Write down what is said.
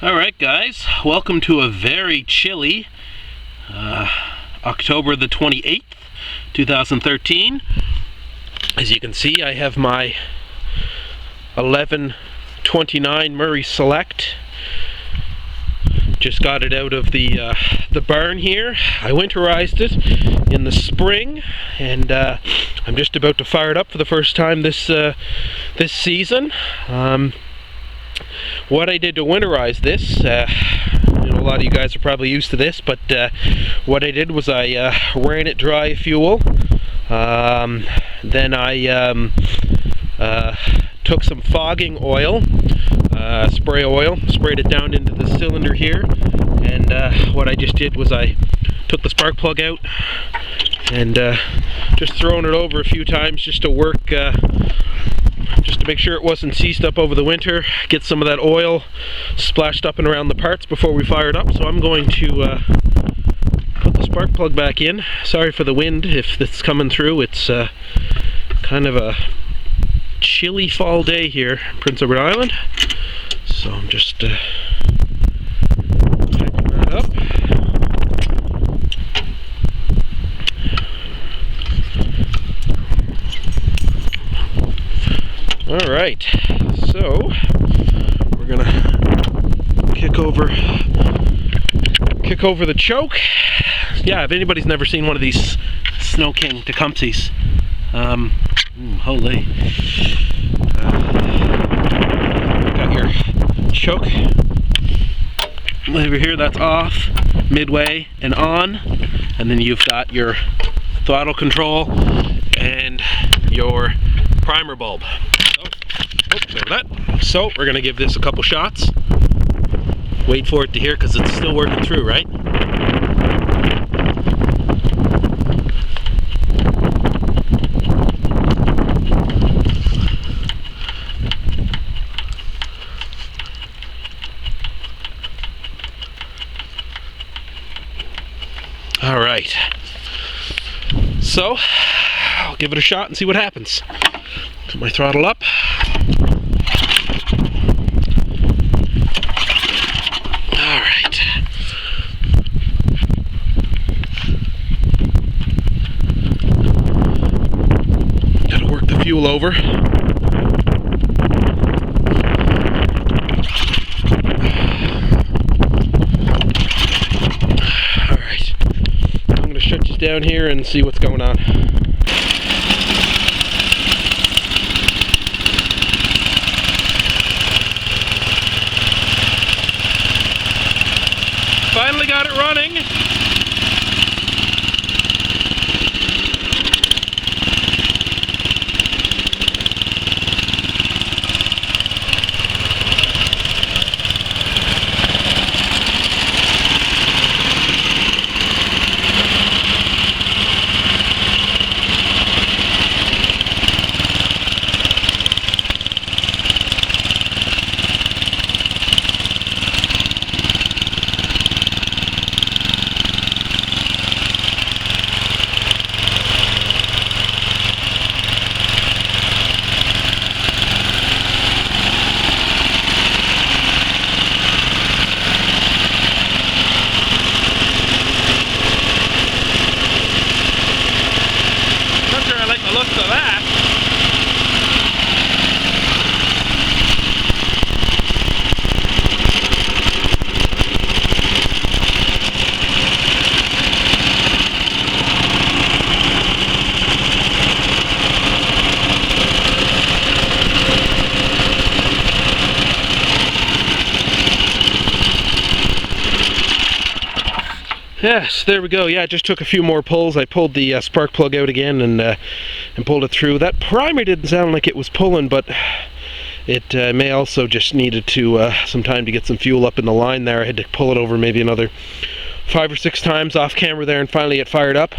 Alright guys, welcome to a very chilly October the 28th, 2013. As you can see, I have my 1129 Murray Select. Just got it out of the barn here. I winterized it in the spring, and I'm just about to fire it up for the first time this season. What I did to winterize this, a lot of you guys are probably used to this, but what I did was I ran it dry fuel. Then I took some fogging oil, spray oil, sprayed it down into the cylinder here, and what I just did was I took the spark plug out and just thrown it over a few times just to work, just to make sure it wasn't seized up over the winter, get some of that oil splashed up and around the parts before we fire it up. So I'm going to put the spark plug back in. Sorry for the wind if it's coming through. It's kind of a chilly fall day here in Prince Edward Island. So I'm just checking that up. Alright, so we're gonna kick over the choke. Yeah, if anybody's never seen one of these Snow King Tecumsehs, holy, got your choke over here, that's off, midway, and on, and then you've got your throttle control and your primer bulb. So we're gonna give this a couple shots. Wait for it to hear because it's still working through, right? All right. So I'll give it a shot and see what happens. Put my throttle up. Fuel over. Alright, I'm going to shut you down here and see what's going on. Finally got it running. Look at that. Yes, there we go. Yeah, I just took a few more pulls. I pulled the spark plug out again and pulled it through. That primer didn't sound like it was pulling, but it may also just needed to some time to get some fuel up in the line there. I had to pull it over maybe another 5 or 6 times off camera there and finally it fired up.